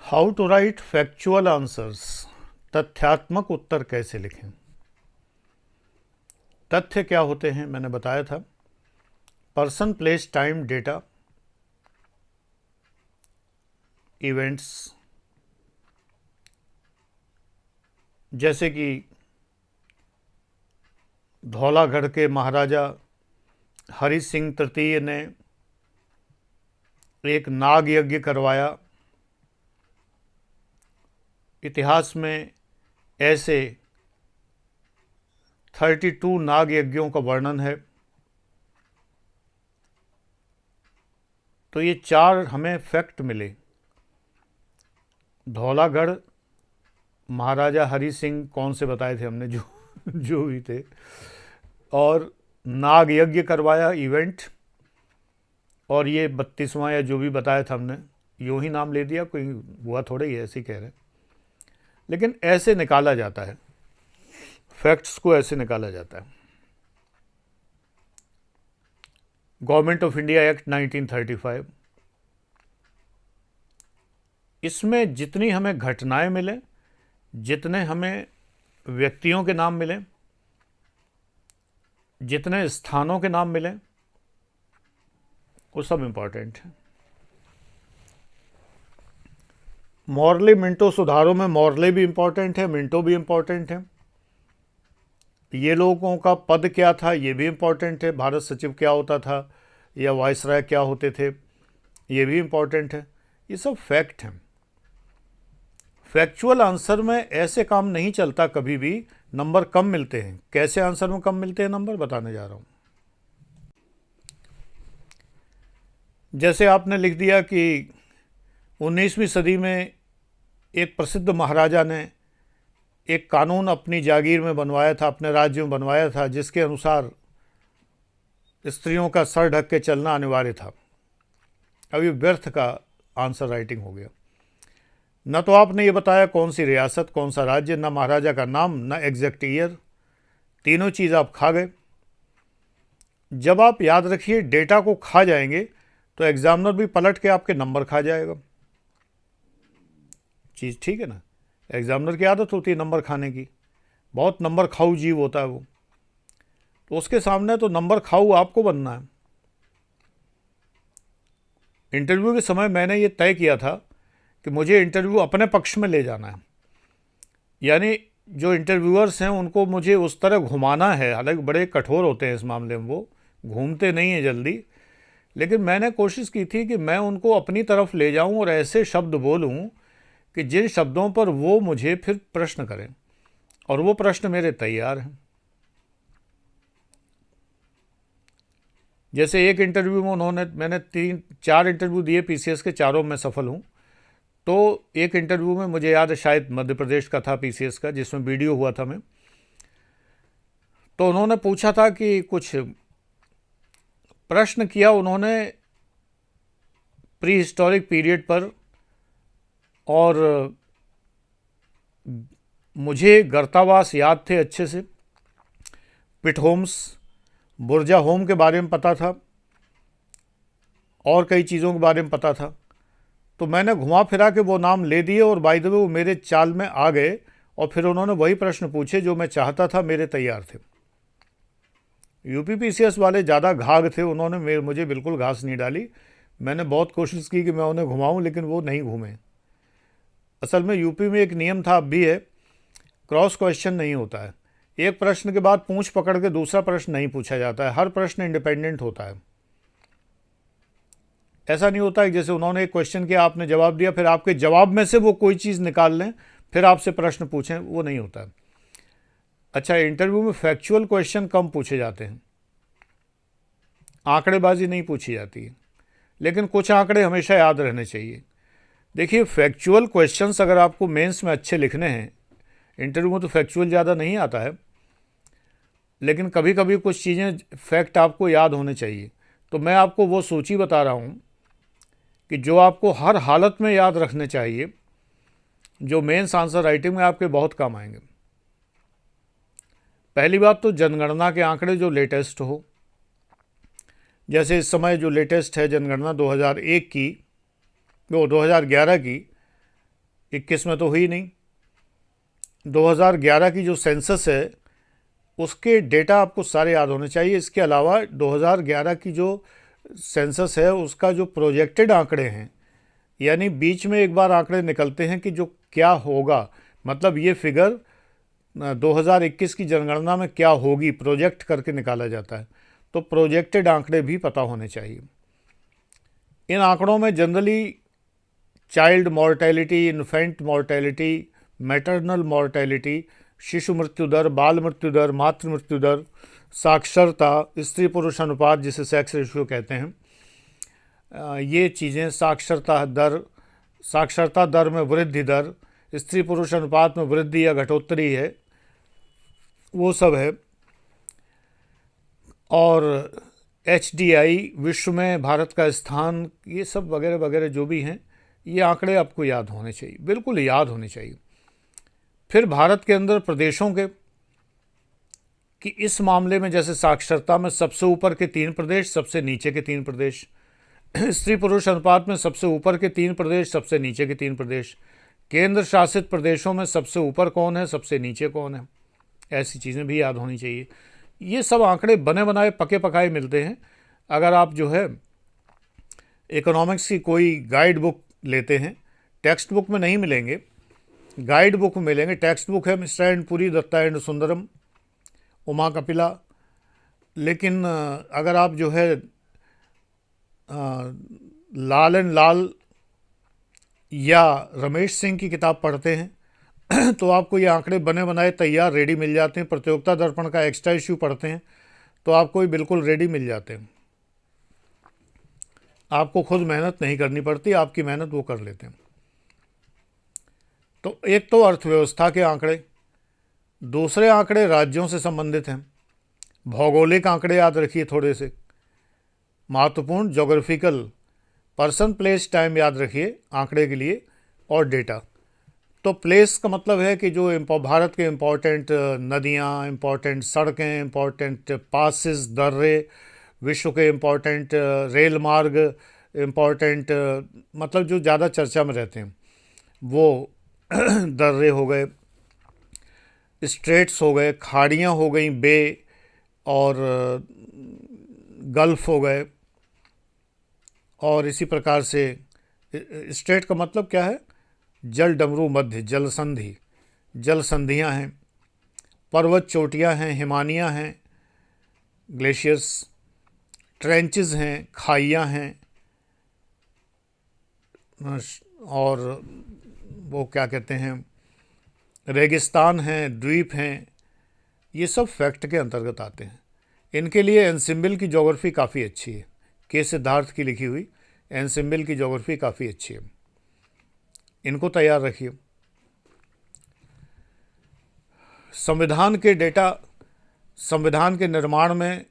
How to write factual answers. तथ्यात्मक उत्तर कैसे लिखें। तथ्य क्या होते हैं मैंने बताया था। Person, place, time, data, events. जैसे कि धौलागढ़ के महाराजा हरि सिंह तृतीय ने एक नाग यज्ञ करवाया। इतिहास में ऐसे 32 नाग यज्ञों का वर्णन है। तो ये 4 हमें फैक्ट मिले। धौलागढ़ महाराजा हरि सिंह कौन से बताए थे हमने, जो भी थे, और नाग यज्ञ करवाया इवेंट, और ये 32वां या जो भी बताया था हमने, यूं ही नाम ले दिया, कोई हुआ थोड़ा ही, ऐसे ही कह रहे हैं। लेकिन ऐसे निकाला जाता है, फैक्ट्स को ऐसे निकाला जाता है। गवर्नमेंट ऑफ इंडिया एक्ट 1935, इसमें जितनी हमें घटनाएं मिले, जितने हमें व्यक्तियों के नाम मिले, जितने स्थानों के नाम मिले, वो सब इंपॉर्टेंट है। मॉर्ले मिंटो सुधारो में मॉर्ले भी इंपॉर्टेंट है, मिंटो भी इंपॉर्टेंट है। ये लोगों का पद क्या था ये भी इंपॉर्टेंट है। भारत सचिव क्या होता था या वायसराय क्या होते थे, ये भी इंपॉर्टेंट है। ये सब फैक्ट हैं। फैक्चुअल आंसर में ऐसे काम नहीं चलता, कभी भी नंबर कम मिलते हैं। कैसे आंसर में कम मिलते हैं नंबर, बताने जा रहा हूं। जैसे आपने लिख दिया कि 19वीं सदी में एक प्रसिद्ध महाराजा ने एक कानून अपनी जागीर में बनवाया था, अपने राज्य में बनवाया था, जिसके अनुसार स्त्रियों का सर ढक के चलना अनिवार्य था। अभी व्यर्थ का आंसर राइटिंग हो गया। न तो आपने ये बताया कौन सी रियासत, कौन सा राज्य, न महाराजा का नाम, न एग्जैक्ट ईयर। तीनों चीज़ आप खा गए। जब आप, याद रखिए, डेटा को खा जाएंगे तो एग्जामिनर भी पलट के आपके नंबर खा जाएगा। चीज़ ठीक है ना। एग्जामिनर की आदत होती है नंबर खाने की, बहुत नंबर खाऊ जीव होता है वो। तो उसके सामने तो नंबर खाऊ आपको बनना है। इंटरव्यू के समय मैंने ये तय किया था कि मुझे इंटरव्यू अपने पक्ष में ले जाना है। यानी जो इंटरव्यूअर्स हैं उनको मुझे उस तरह घुमाना है। हालांकि बड़े कठोर होते हैं इस मामले में, वो घूमते नहीं हैं जल्दी, लेकिन मैंने कोशिश की थी कि मैं उनको अपनी तरफ ले जाऊं और ऐसे शब्द बोलूं कि जिन शब्दों पर वो मुझे फिर प्रश्न करें, और वो प्रश्न मेरे तैयार हैं। जैसे एक इंटरव्यू में मैंने 3-4 इंटरव्यू दिए पीसीएस के, चारों में सफल हूँ। तो एक इंटरव्यू में मुझे याद है, शायद मध्य प्रदेश का था पीसीएस का, जिसमें वीडियो हुआ था मैं। तो उन्होंने पूछा था कि कुछ प्रश्न किया उन्होंने प्री हिस्टोरिक पीरियड पर, और मुझे गर्तावास याद थे अच्छे से, पिट होम्स, बुर्जा होम के बारे में पता था, और कई चीज़ों के बारे में पता था। तो मैंने घुमा फिरा के वो नाम ले दिए, और बाय द वे वो मेरे चाल में आ गए, और फिर उन्होंने वही प्रश्न पूछे जो मैं चाहता था, मेरे तैयार थे। यूपी पीसीएस वाले ज़्यादा घाघ थे, उन्होंने मुझे बिल्कुल घास नहीं डाली। मैंने बहुत कोशिश की कि मैं उन्हें घुमाऊं, लेकिन वो नहीं घूमे। असल में यूपी में एक नियम था, अब भी है, क्रॉस क्वेश्चन नहीं होता है। एक प्रश्न के बाद पूंछ पकड़ के दूसरा प्रश्न नहीं पूछा जाता है। हर प्रश्न इंडिपेंडेंट होता है। ऐसा नहीं होता है जैसे उन्होंने एक क्वेश्चन किया, आपने जवाब दिया, फिर आपके जवाब में से वो कोई चीज़ निकाल लें फिर आपसे प्रश्न पूछें, वो नहीं होता है। अच्छा, इंटरव्यू में फैक्चुअल क्वेश्चन कम पूछे जाते हैं, आंकड़ेबाजी नहीं पूछी जाती है, लेकिन कुछ आंकड़े हमेशा याद रहने चाहिए। देखिए, फैक्चुअल क्वेश्चंस अगर आपको मेंस में अच्छे लिखने हैं, इंटरव्यू में तो फैक्चुअल ज़्यादा नहीं आता है, लेकिन कभी कभी कुछ चीज़ें, फैक्ट आपको याद होने चाहिए। तो मैं आपको वो सूची बता रहा हूँ कि जो आपको हर हालत में याद रखने चाहिए, जो मेंस आंसर राइटिंग में आपके बहुत काम आएंगे। पहली बात तो जनगणना के आंकड़े जो लेटेस्ट हो। जैसे इस समय जो लेटेस्ट है जनगणना 2001 की, वो 2011 की, 21 में तो हुई नहीं। 2011 की जो सेंसस है उसके डेटा आपको सारे याद होने चाहिए। इसके अलावा 2011 की जो सेंसस है उसका जो प्रोजेक्टेड आंकड़े हैं, यानी बीच में एक बार आंकड़े निकलते हैं कि जो क्या होगा, मतलब ये फिगर 2021 की जनगणना में क्या होगी, प्रोजेक्ट करके निकाला जाता है। तो प्रोजेक्टेड आंकड़े भी पता होने चाहिए। इन आंकड़ों में generally child mortality, infant mortality, maternal mortality, शिशु मृत्यु दर, बाल मृत्यु दर, मातृ मृत्यु दर, साक्षरता, स्त्री पुरुष अनुपात जिसे सेक्स रेशियो कहते हैं, ये चीज़ें, साक्षरता दर में वृद्धि दर, स्त्री पुरुष अनुपात में वृद्धि या घटोत्तरी है, वो सब है। और HDI, विश्व में भारत का स्थान, ये सब वगैरह वगैरह जो भी हैं, ये आंकड़े आपको याद होने चाहिए, बिल्कुल याद होने चाहिए। फिर भारत के अंदर प्रदेशों के कि इस मामले में जैसे साक्षरता में सबसे ऊपर के 3 प्रदेश, सबसे नीचे के 3 प्रदेश, स्त्री पुरुष अनुपात में सबसे ऊपर के 3 प्रदेश, सबसे नीचे के 3 प्रदेश, केंद्र शासित प्रदेशों में सबसे ऊपर कौन है, सबसे नीचे कौन है, ऐसी चीज़ें भी याद होनी चाहिए। ये सब आंकड़े बने बनाए पके पकाए मिलते हैं। अगर आप जो है इकोनॉमिक्स की कोई गाइड बुक लेते हैं, टेक्स्ट बुक में नहीं मिलेंगे, गाइड बुक में मिलेंगे। टेक्स्ट बुक है मिश्रा एंड पुरी, दत्ता एंड सुंदरम, उमा कपिला। लेकिन अगर आप जो है लाल एंड लाल या रमेश सिंह की किताब पढ़ते हैं तो आपको ये आंकड़े बने बनाए तैयार रेडी मिल जाते हैं। प्रतियोगिता दर्पण का एक्स्ट्रा इश्यू पढ़ते हैं तो आपको ये बिल्कुल रेडी मिल जाते हैं। आपको खुद मेहनत नहीं करनी पड़ती, आपकी मेहनत वो कर लेते हैं। तो एक तो अर्थव्यवस्था के आंकड़े, दूसरे आंकड़े राज्यों से संबंधित हैं। भौगोलिक आंकड़े याद रखिए थोड़े से महत्वपूर्ण, जोग्राफिकल, पर्सन प्लेस टाइम याद रखिए आंकड़े के लिए, और डेटा। तो प्लेस का मतलब है कि जो भारत के इम्पोर्टेंट नदियाँ, इम्पोर्टेंट सड़कें, इम्पोर्टेंट पासिस, दर्रे, विश्व के इम्पोर्टेंट रेल मार्ग, इम्पोर्टेंट मतलब जो ज़्यादा चर्चा में रहते हैं वो दर्रे हो गए, स्ट्रेट्स हो गए, खाड़ियाँ हो गई, बे और गल्फ हो गए। और इसी प्रकार से स्ट्रेट का मतलब क्या है, जल डमरू मध्य, जल संधि, जल संधियाँ हैं, पर्वत चोटियाँ हैं, हिमानियाँ हैं, ग्लेशियर्स, ट्रेंचेस हैं, खाइयाँ हैं, और वो क्या कहते हैं, रेगिस्तान हैं, द्वीप हैं। ये सब फैक्ट के अंतर्गत आते हैं। इनके लिए एनसिम्बल की ज्योग्राफी काफ़ी अच्छी है, के सिद्धार्थ की लिखी हुई एनसिम्बल की ज्योग्राफी काफ़ी अच्छी है, इनको तैयार रखिए। संविधान के डेटा, संविधान के निर्माण में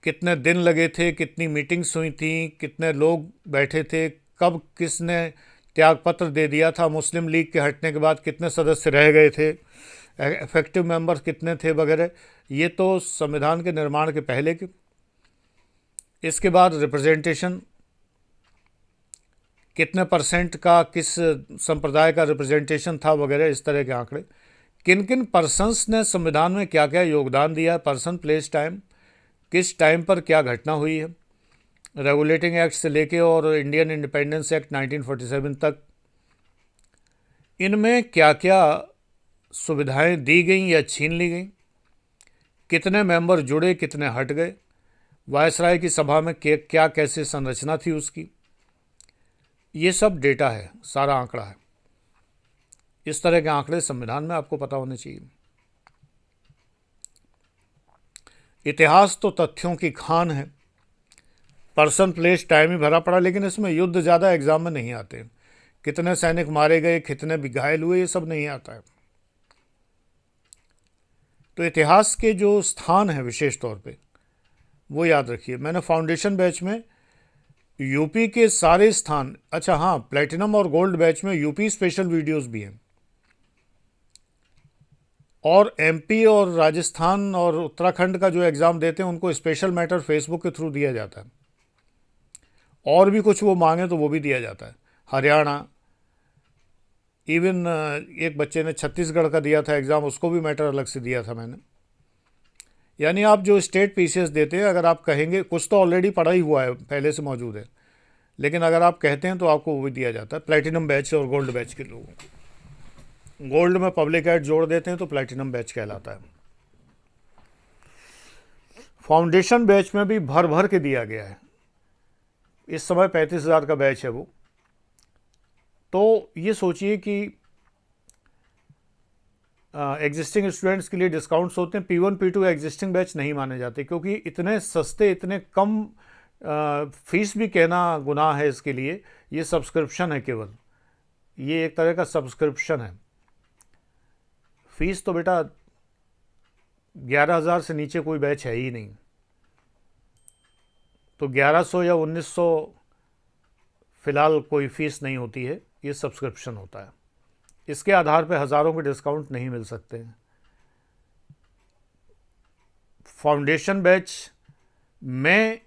कितने दिन लगे थे, कितनी मीटिंग्स हुई थी, कितने लोग बैठे थे, कब किसने त्यागपत्र दे दिया था, मुस्लिम लीग के हटने के बाद कितने सदस्य रह गए थे, इफेक्टिव मेंबर्स कितने थे वगैरह, ये तो संविधान के निर्माण के पहले के। इसके बाद रिप्रेजेंटेशन, कितने % का किस संप्रदाय का रिप्रेजेंटेशन था वगैरह, इस तरह के आंकड़े। किन किन पर्सन्स ने संविधान में क्या क्या योगदान दिया है, पर्सन प्लेस टाइम, किस टाइम पर क्या घटना हुई है, रेगुलेटिंग एक्ट से लेके और इंडियन इंडिपेंडेंस एक्ट 1947 तक, इनमें क्या क्या सुविधाएं दी गई या छीन ली गई, कितने मेंबर जुड़े, कितने हट गए, वायसराय की सभा में क्या कैसे संरचना थी उसकी, ये सब डेटा है, सारा आंकड़ा है। इस तरह के आंकड़े संविधान में आपको पता होने चाहिए। इतिहास तो तथ्यों की खान है, पर्सन प्लेस टाइम ही भरा पड़ा, लेकिन इसमें युद्ध ज़्यादा एग्जाम में नहीं आते। कितने सैनिक मारे गए, कितने भी घायल हुए, ये सब नहीं आता है। तो इतिहास के जो स्थान है विशेष तौर पे वो याद रखिए। मैंने फाउंडेशन बैच में यूपी के सारे स्थान, अच्छा हाँ, प्लेटिनम और गोल्ड बैच में यूपी स्पेशल वीडियोस भी हैं, और एमपी और राजस्थान और उत्तराखंड का जो एग्ज़ाम देते हैं उनको स्पेशल मैटर फेसबुक के थ्रू दिया जाता है, और भी कुछ वो मांगे तो वो भी दिया जाता है। हरियाणा, इवन एक बच्चे ने छत्तीसगढ़ का दिया था एग्ज़ाम, उसको भी मैटर अलग से दिया था मैंने। यानी आप जो स्टेट पीसीएस देते हैं, अगर आप कहेंगे, कुछ तो ऑलरेडी पढ़ा ही हुआ है, पहले से मौजूद है, लेकिन अगर आप कहते हैं तो आपको वो भी दिया जाता है, प्लेटिनम बैच और गोल्ड बैच के लोगों को। गोल्ड में पब्लिक एड जोड़ देते हैं तो प्लेटिनम बैच कहलाता है। फाउंडेशन बैच में भी भर भर के दिया गया है। इस समय 35,000 का बैच है वो। तो ये सोचिए कि एग्जिस्टिंग स्टूडेंट्स के लिए डिस्काउंट्स होते हैं। P1 P2 एग्जिस्टिंग बैच नहीं माने जाते, क्योंकि इतने सस्ते, इतने कम फीस भी कहना गुनाह है इसके लिए। ये सब्सक्रिप्शन है केवल, ये एक तरह का सब्सक्रिप्शन है। फीस तो बेटा 11,000 से नीचे कोई बैच है ही नहीं। तो 1100 या 1900 फ़िलहाल कोई फ़ीस नहीं होती है, ये सब्सक्रिप्शन होता है। इसके आधार पे हज़ारों के डिस्काउंट नहीं मिल सकते हैं। फाउंडेशन बैच में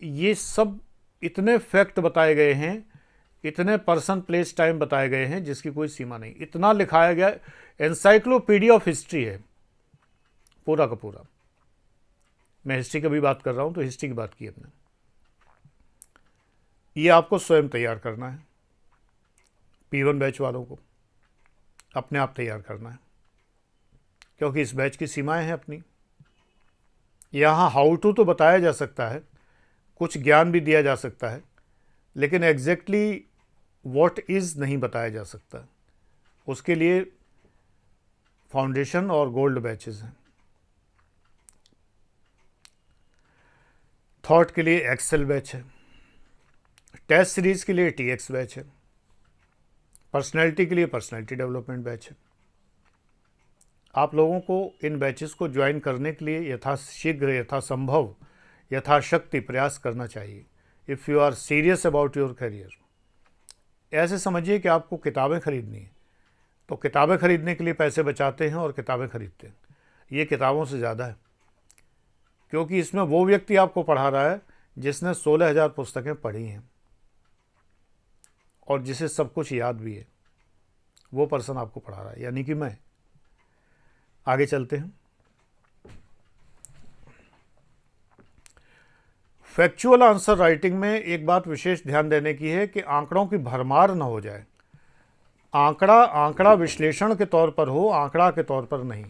ये सब इतने फैक्ट बताए गए हैं, इतने पर्सन, प्लेस, टाइम बताए गए हैं जिसकी कोई सीमा नहीं। इतना लिखाया गया, एनसाइक्लोपीडिया ऑफ हिस्ट्री है पूरा का पूरा। मैं हिस्ट्री की भी बात कर रहा हूँ तो हिस्ट्री की बात की हमने। ये आपको स्वयं तैयार करना है। P1 बैच वालों को अपने आप तैयार करना है, क्योंकि इस बैच की सीमाएं हैं अपनी। यहाँ हाउ टू तो बताया जा सकता है, कुछ ज्ञान भी दिया जा सकता है, लेकिन एग्जैक्टली व्हाट इज़ नहीं बताया जा सकता। उसके लिए फाउंडेशन और गोल्ड बैचेस हैं। थॉट के लिए एक्सेल बैच है, टेस्ट सीरीज़ के लिए TX बैच है, पर्सनैलिटी के लिए पर्सनैलिटी डेवलपमेंट बैच है। आप लोगों को इन बैचेस को ज्वाइन करने के लिए यथाशीघ्र, यथासंभव, यथाशक्ति प्रयास करना चाहिए। If you are serious about your career. ऐसे समझिए कि आपको किताबें खरीदनी है, तो किताबें खरीदने के लिए पैसे बचाते हैं और किताबें खरीदते हैं। ये किताबों से ज़्यादा है, क्योंकि इसमें वो व्यक्ति आपको पढ़ा रहा है जिसने 16,000 पुस्तकें पढ़ी हैं और जिसे सब कुछ याद भी है। वो पर्सन आपको पढ़ा रहा है, यानी कि मैं। आगे चलते हैं। फैक्चुअल आंसर राइटिंग में एक बात विशेष ध्यान देने की है कि आंकड़ों की भरमार न हो जाए। आंकड़ा विश्लेषण के तौर पर हो, आंकड़ा के तौर पर नहीं।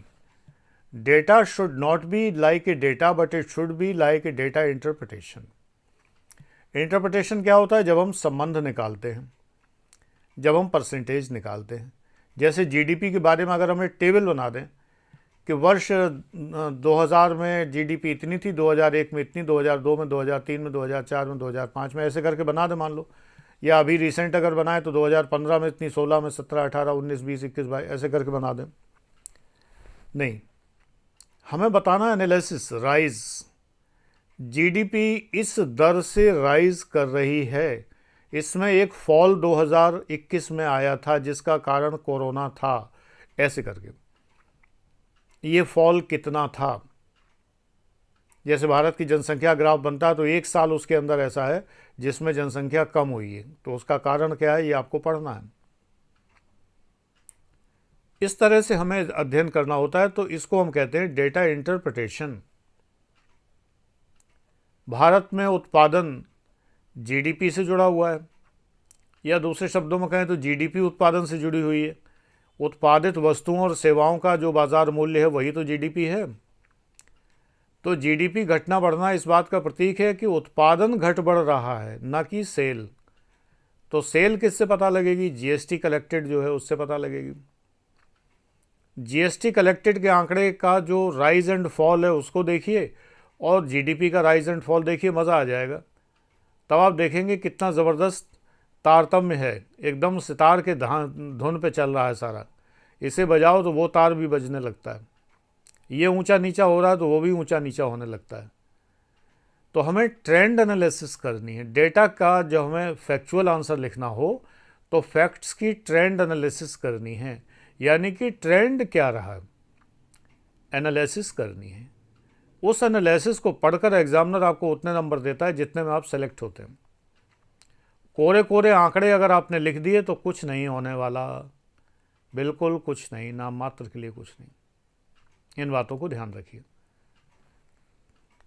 Data should not be like a data, but it should be like a data interpretation. Interpretation क्या होता है? जब हम संबंध निकालते हैं, जब हम परसेंटेज निकालते हैं। जैसे जीडीपी के बारे में अगर हम एक टेबल बना दें कि वर्ष 2000 में जीडीपी इतनी थी, 2001 में इतनी, 2002 में, 2003 में, 2004 में, 2005 में, ऐसे करके बना दें मान लो। या अभी रिसेंट अगर बनाए तो 2015 में इतनी, 16 में, 17, 18, 19, 20, 21, 22 ऐसे करके बना दें। नहीं, हमें बताना एनालिसिस, राइज। जीडीपी इस दर से राइज कर रही है। इसमें एक फॉल 2021 में आया था जिसका कारण कोरोना था, ऐसे करके। ये फॉल कितना था? जैसे भारत की जनसंख्या ग्राफ बनता है तो एक साल उसके अंदर ऐसा है जिसमें जनसंख्या कम हुई है, तो उसका कारण क्या है ये आपको पढ़ना है। इस तरह से हमें अध्ययन करना होता है, तो इसको हम कहते हैं डेटा इंटरप्रिटेशन। भारत में उत्पादन जीडीपी से जुड़ा हुआ है, या दूसरे शब्दों में कहें तो जीडीपी उत्पादन से जुड़ी हुई है। उत्पादित वस्तुओं और सेवाओं का जो बाजार मूल्य है वही तो जीडीपी है। तो जीडीपी घटना बढ़ना इस बात का प्रतीक है कि उत्पादन घट बढ़ रहा है, ना कि सेल। तो सेल किससे पता लगेगी? जीएसटी कलेक्टेड जो है उससे पता लगेगी। जीएसटी कलेक्टेड के आंकड़े का जो राइज एंड फॉल है उसको देखिए, और जीडीपी का राइज एंड फॉल देखिए, मज़ा आ जाएगा। तब आप देखेंगे कितना ज़बरदस्त तारतम्य है, एकदम सितार के धुन पे चल रहा है सारा। इसे बजाओ तो वो तार भी बजने लगता है, ये ऊंचा नीचा हो रहा है तो वो भी ऊंचा नीचा होने लगता है। तो हमें ट्रेंड एनालिसिस करनी है। डेटा का जब हमें फैक्चुअल आंसर लिखना हो तो फैक्ट्स की ट्रेंड एनालिसिस करनी है, यानी कि ट्रेंड क्या रहा एनालिसिस करनी है। उस एनालिसिस को पढ़कर एग्जामिनर आपको उतने नंबर देता है जितने में आप सेलेक्ट होते हैं। कोरे कोरे आंकड़े अगर आपने लिख दिए तो कुछ नहीं होने वाला। बिल्कुल कुछ नहीं, नाम मात्र के लिए कुछ नहीं। इन बातों को ध्यान रखिए।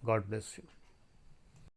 God bless you.